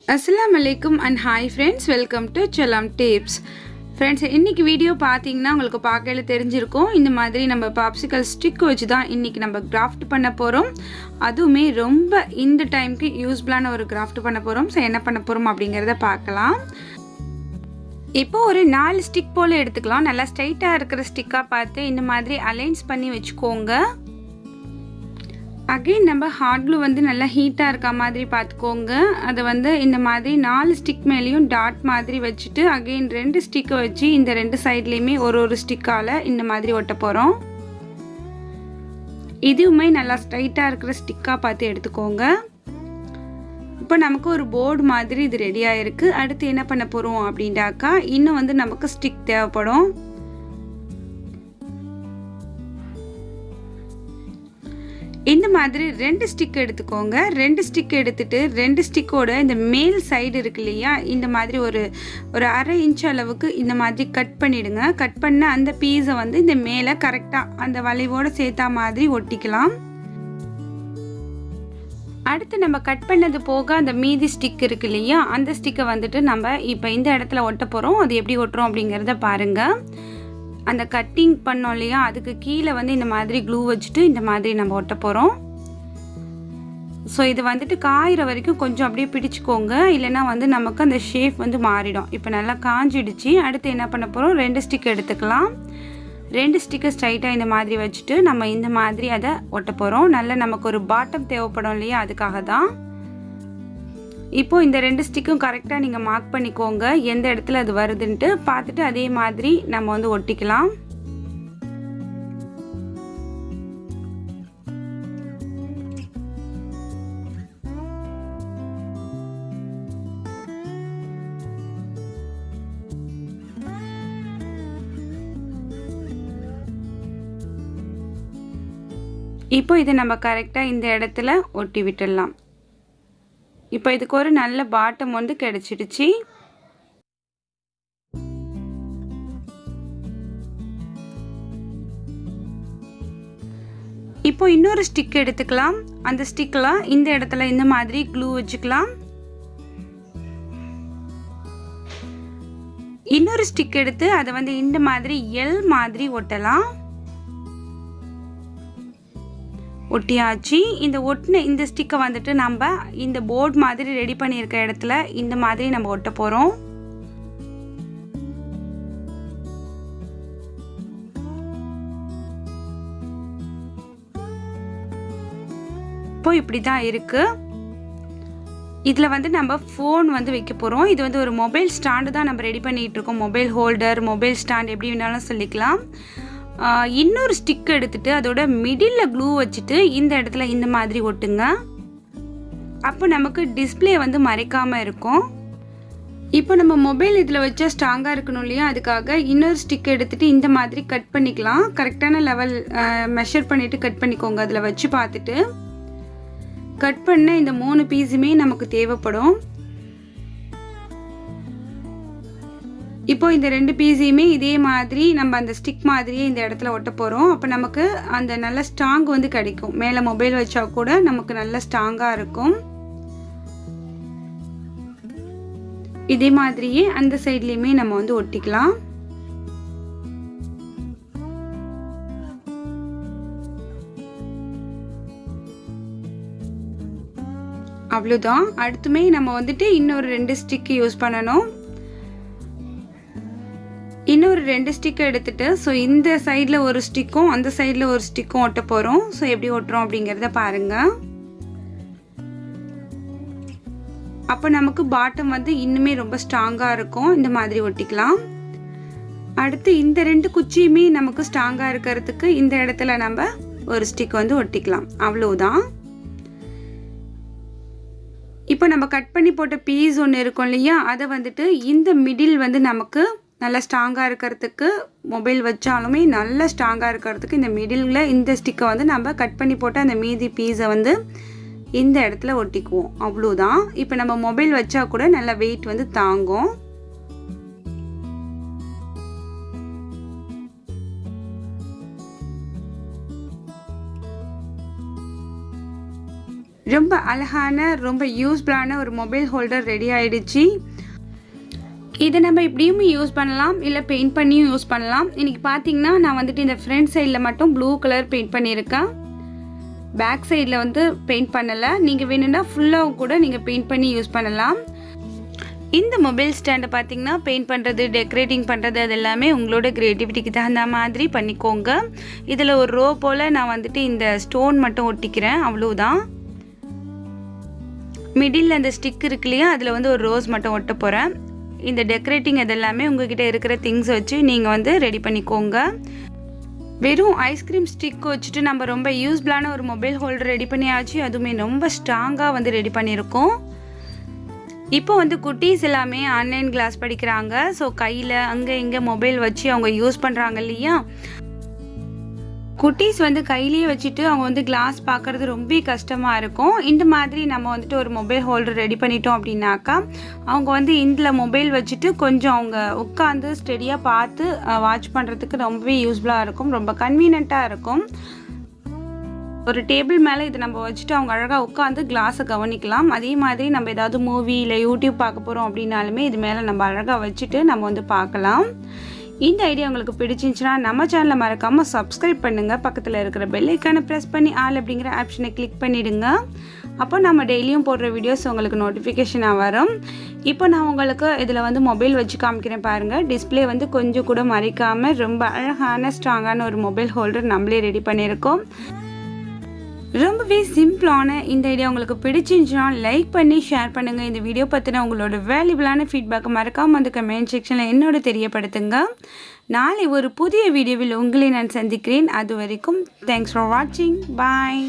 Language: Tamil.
Assalamu alaikum and hi friends, welcome to Chellam tips. Friends, இன்னைக்கு வீடியோ பாத்தீங்கன்னா உங்களுக்கு பார்க்கல தெரிஞ்சிருக்கும். இந்த மாதிரி நம்ம popsicle stick வச்சு தான் இன்னைக்கு நம்ம கிராஃப்ட் பண்ண போறோம். அதுவுமே ரொம்ப இந்த டைம்க்கு யூஸ்புல்லான ஒரு கிராஃப்ட் பண்ண போறோம். சோ என்ன பண்ண போறோம் அப்படிங்கறத பார்க்கலாம். இப்போ ஒரு 4 ஸ்டிக் போல எடுத்துக்கலாம். நல்லா ஸ்ட்ரைட்டா இருக்கிற ஸ்டிக்கா பார்த்து இந்த மாதிரி அலைன்ஸ் பண்ணி வெச்சுக்கோங்க. Again நம்ம ஹாட் glue வந்து நல்லா ஹீட்டா இருக்க மாதிரி பாத்துக்கோங்க. அது வந்து இந்த மாதிரி 4 ஸ்டிக் மேலயும் டாட் மாதிரி வச்சிட்டு again 2 ஸ்டிக் வச்சி இந்த ரெண்டு சைடுலயுமே ஒரு ஸ்டிக்கால இந்த மாதிரி ஒட்ட போறோம். இதுவுமே நல்லா ஸ்ட்ரைட்டா இருக்கிற ஸ்டிக்கா பார்த்து எடுத்துக்கோங்க. இப்போ நமக்கு ஒரு போர்டு மாதிரி இது ரெடியா இருக்கு. அடுத்து என்ன பண்ண போறோம் அப்படிண்டாக்கா இன்னும் வந்து நமக்கு ஸ்டிக் தேவைப்படும். இந்த மாதிரி 2 ஸ்டிக் எடுத்துக்கோங்க. 2 ஸ்டிக் எடுத்துட்டு 2 ஸ்டிக்கோட இந்த மேல் சைடு இருக்கு இல்லையா, இந்த மாதிரி ஒரு 1/2 இன்ச் அளவுக்கு இந்த மாதிரி கட் பண்ணிடுங்க. கட் பண்ண அந்த பீஸை வந்து இந்த மேலே கரெக்டா அந்த வளைவோட சேர்த்தா மாதிரி ஒட்டிக்கலாம். அடுத்து நம்ம கட் பண்ணது போக அந்த மீதி ஸ்டிக் இருக்கு இல்லையா, அந்த ஸ்டிக்கை வந்துட்டு நம்ம இப்போ இந்த இடத்துல ஒட்ட போறோம். அது எப்படி ஒட்டுறோம் அப்படிங்கறத பாருங்க. அந்த கட்டிங் பண்ணோம் இல்லையா, அதுக்கு கீழே வந்து இந்த மாதிரி க்ளூ வச்சுட்டு இந்த மாதிரி நம்ம ஒட்ட போறோம். ஸோ இது வந்துட்டு காயிற வரைக்கும் கொஞ்சம் அப்படியே பிடிச்சுக்கோங்க, இல்லைன்னா வந்து நமக்கு அந்த ஷேப் வந்து மாறிடும். இப்போ நல்லா காஞ்சிடுச்சு. அடுத்து என்ன பண்ண போறோம், 2 ஸ்டிக் எடுத்துக்கலாம். 2 ஸ்டிக்கை ஸ்ட்ரைட்டாக இந்த மாதிரி வச்சுட்டு நம்ம இந்த மாதிரி அதை ஒட்ட போறோம். நல்ல நமக்கு ஒரு பாட்டம் தேவைப்படும் இல்லையா, அதுக்காக தான். இப்போ இந்த 2 ஸ்டிக்கும் கரெக்டா நீங்க மார்க் பண்ணிக்கோங்க, எந்த இடத்துல அது வருதுன்னு பார்த்துட்டு அதே மாதிரி நம்ம வந்து ஒட்டிக்கலாம். இப்போ இதை நம்ம கரெக்டா இந்த இடத்துல ஒட்டி விட்டுடலாம். இப்போ இதுக்கு ஒரு நல்ல பாட்டம் வந்து கிடைச்சிடுச்சு. இப்போ இன்னொரு ஸ்டிக் எடுத்துக்கலாம். அந்த ஸ்டிக்ல இந்த இடத்துல இந்த மாதிரி க்ளூ வச்சுக்கலாம். இன்னொரு ஸ்டிக் எடுத்து அதை வந்து இந்த மாதிரி எல் மாதிரி ஒட்டலாம். ஒட்டியாச்சு. இந்த ஒட்டின இந்த ஸ்டிக்கை வந்துட்டு நம்ம இந்த போர்டு மாதிரி ரெடி பண்ணியிருக்க இடத்துல இந்த மாதிரி நம்ம ஒட்ட போறோம். இப்போ இப்படி தான் இருக்கு. இதுல வந்து நம்ம ஃபோன் வந்து வைக்க போறோம். இது வந்து ஒரு மொபைல் ஸ்டாண்டு தான் நம்ம ரெடி பண்ணிட்டு இருக்கோம். மொபைல் ஹோல்டர், மொபைல் ஸ்டாண்ட் எப்படி வேணாலும் சொல்லிக்கலாம். இன்னொரு ஸ்டிக் எடுத்துட்டு அதோட மிடில்ல க்ளூ வச்சுட்டு இந்த இடத்துல இந்த மாதிரி ஒட்டுங்க. அப்போ நமக்கு டிஸ்ப்ளே வந்து மறைக்காம இருக்கும். இப்போ நம்ம மொபைல் இதில் வச்சா ஸ்ட்ராங்காக இருக்கணும் இல்லையா, அதுக்காக இன்னொரு ஸ்டிக் எடுத்துட்டு இந்த மாதிரி கட் பண்ணிக்கலாம். கரெக்டான லெவல் மெஷர் பண்ணிட்டு கட் பண்ணிக்கோங்க. அதில் வச்சு பார்த்துட்டு கட் பண்ண இந்த 3 பீஸுமே நமக்கு தேவைப்படும். இப்போ இந்த 2 பீஸையுமே இதே மாதிரி நம்ம அந்த ஸ்டிக் மாதிரியே இந்த இடத்துல ஒட்ட போறோம். அப்போ நமக்கு அந்த நல்ல ஸ்ட்ராங் வந்து கிடைக்கும். மேலே மொபைல் வச்சா கூட நமக்கு நல்ல ஸ்ட்ராங்காக இருக்கும். இதே மாதிரியே அந்த சைட்லையுமே நம்ம வந்து ஒட்டிக்கலாம். அவ்வளோதான். அடுத்துமே நம்ம வந்துட்டு இன்னொரு 2 ஸ்டிக் யூஸ் பண்ணணும். இன்னொரு 2 ஸ்டிக் எடுத்துட்டு ஸோ இந்த சைடில் ஒரு ஸ்டிக்கும் அந்த சைடில் ஒரு ஸ்டிக்கும் ஒட்ட போகிறோம். ஸோ எப்படி ஒட்டுறோம் அப்படிங்கிறத பாருங்க. அப்போ நமக்கு பாட்டம் வந்து இன்னுமே ரொம்ப ஸ்ட்ராங்காக இருக்கும். இந்த மாதிரி ஒட்டிக்கலாம். அடுத்து இந்த 2 குச்சியுமே நமக்கு ஸ்ட்ராங்காக இருக்கிறதுக்கு இந்த இடத்துல நம்ம ஒரு ஸ்டிக் வந்து ஒட்டிக்கலாம். அவ்வளோதான். இப்போ நம்ம கட் பண்ணி போட்ட பீஸ் ஒன்று இருக்கும் இல்லையா, அதை வந்துட்டு இந்த மிடில் வந்து நமக்கு நல்லா ஸ்ட்ராங்காக இருக்கிறதுக்கு, மொபைல் வச்சாலுமே நல்லா ஸ்ட்ராங்காக இருக்கிறதுக்கு இந்த மிடில் இந்த ஸ்டிக்கை வந்து நம்ம கட் பண்ணி போட்ட அந்த மீதி பீஸை வந்து இந்த இடத்துல ஒட்டிக்குவோம். அவ்வளோதான். இப்போ நம்ம மொபைல் வச்சா கூட நல்லா வெயிட் வந்து தாங்கும். ரொம்ப அழகான ரொம்ப யூஸ்ஃபுல்லான ஒரு மொபைல் ஹோல்டர் ரெடி ஆகிடுச்சு. இதை நம்ம இப்படியும் யூஸ் பண்ணலாம், இல்லை பெயிண்ட் பண்ணியும் யூஸ் பண்ணலாம். இன்றைக்கி பார்த்தீங்கன்னா நான் வந்துட்டு இந்த ஃப்ரண்ட் சைடில் மட்டும் ப்ளூ கலர் பெயிண்ட் பண்ணியிருக்கேன். பேக் சைடில் பெயிண்ட் பண்ணலை. நீங்கள் வேணும்னா ஃபுல்லாக கூட நீங்கள் பெயிண்ட் பண்ணி யூஸ் பண்ணலாம். இந்த மொபைல் ஸ்டாண்டை பார்த்தீங்கன்னா பெயிண்ட் பண்ணுறது, டெக்கரேட்டிங் பண்ணுறது அது எல்லாமே உங்களோட க்ரியேட்டிவிட்டிக்கு தகுந்த மாதிரி பண்ணிக்கோங்க. இதில் ஒரு ரோ போல் நான் வந்துட்டு இந்த ஸ்டோன் மட்டும் ஒட்டிக்கிறேன், அவ்வளோதான். மிடில் அந்த ஸ்டிக் இருக்கு இல்லையா, அதில் ஒரு ரோஸ் மட்டும் ஒட்ட போகிறேன். இந்த டெக்கரேட்டிங் அதெல்லாமே உங்ககிட்ட இருக்கிற திங்ஸ் வச்சு நீங்கள் ரெடி பண்ணிக்கோங்க. வெறும் ஐஸ்கிரீம் ஸ்டிக் வச்சுட்டு நம்ம ரொம்ப யூஸ்ஃபுல்லான ஒரு மொபைல் ஹோல்டர் ரெடி பண்ணியாச்சு. அதுவுமே ரொம்ப ஸ்ட்ராங்காக ரெடி பண்ணியிருக்கோம். இப்போ குட்டீஸ் எல்லாமே ஆன்லைன் கிளாஸ் படிக்கிறாங்க. ஸோ கையில் அங்கே இங்கே மொபைல் வச்சு அவங்க யூஸ் பண்ணுறாங்க இல்லையா. குட்டீஸ் கையிலேயே வச்சுட்டு அவங்க கிளாஸ் பார்க்குறது ரொம்ப கஷ்டமாக இருக்கும். இந்த மாதிரி நம்ம ஒரு மொபைல் ஹோல்டர் ரெடி பண்ணிட்டோம் அப்படின்னாக்கா அவங்க இதில் மொபைல் வச்சுட்டு கொஞ்சம் அவங்க உட்காந்து ஸ்டெடியாக பார்த்து வாட்ச் பண்ணுறதுக்கு ரொம்பவே யூஸ்ஃபுல்லாக இருக்கும், ரொம்ப கன்வீனியண்ட்டாக இருக்கும். ஒரு டேபிள் மேலே இதை நம்ம வச்சுட்டு அவங்க அழகாக உட்காந்து கிளாஸை கவனிக்கலாம். அதே மாதிரி நம்ம ஏதாவது மூவி இல்லை யூடியூப் பார்க்க போகிறோம் அப்படின்னாலுமே இது மேலே நம்ம அழகாக வச்சுட்டு நம்ம பார்க்கலாம். இந்த ஐடியா உங்களுக்கு பிடிச்சிருந்துச்சுன்னா நம்ம சேனலை மறக்காமல் சப்ஸ்கிரைப் பண்ணுங்கள். பக்கத்தில் இருக்கிற பெல் ஐக்கானை ப்ரெஸ் பண்ணி ஆல் அப்படிங்கிற ஆப்ஷனை கிளிக் பண்ணிவிடுங்க. அப்போ நம்ம டெய்லியும் போடுற வீடியோஸ் உங்களுக்கு நோட்டிஃபிகேஷனாக வரும். இப்போ நான் உங்களுக்கு இதில் மொபைல் வச்சு காமிக்கிறேன் பாருங்கள். டிஸ்பிளே கொஞ்சம் கூட மறைக்காமல் ரொம்ப அழகான ஸ்ட்ராங்கான ஒரு மொபைல் ஹோல்டர் நம்மளே ரெடி பண்ணியிருக்கோம். ரொம்பவே சிம்பிளான இந்த ஐடியா உங்களுக்கு பிடிச்சிருந்துச்சுன்னா லைக் பண்ணி ஷேர் பண்ணுங்கள். இந்த வீடியோ பற்றின உங்களோட வேல்யூபிளான ஃபீட்பேக்கை மறக்காமல் கமெண்ட் செக்ஷனில் என்னோட தெரியப்படுத்துங்க. நாளை ஒரு புதிய வீடியோவில் உங்களை நான் சந்திக்கிறேன். அது வரைக்கும் தேங்க்ஸ் ஃபார் வாட்சிங். பாய்.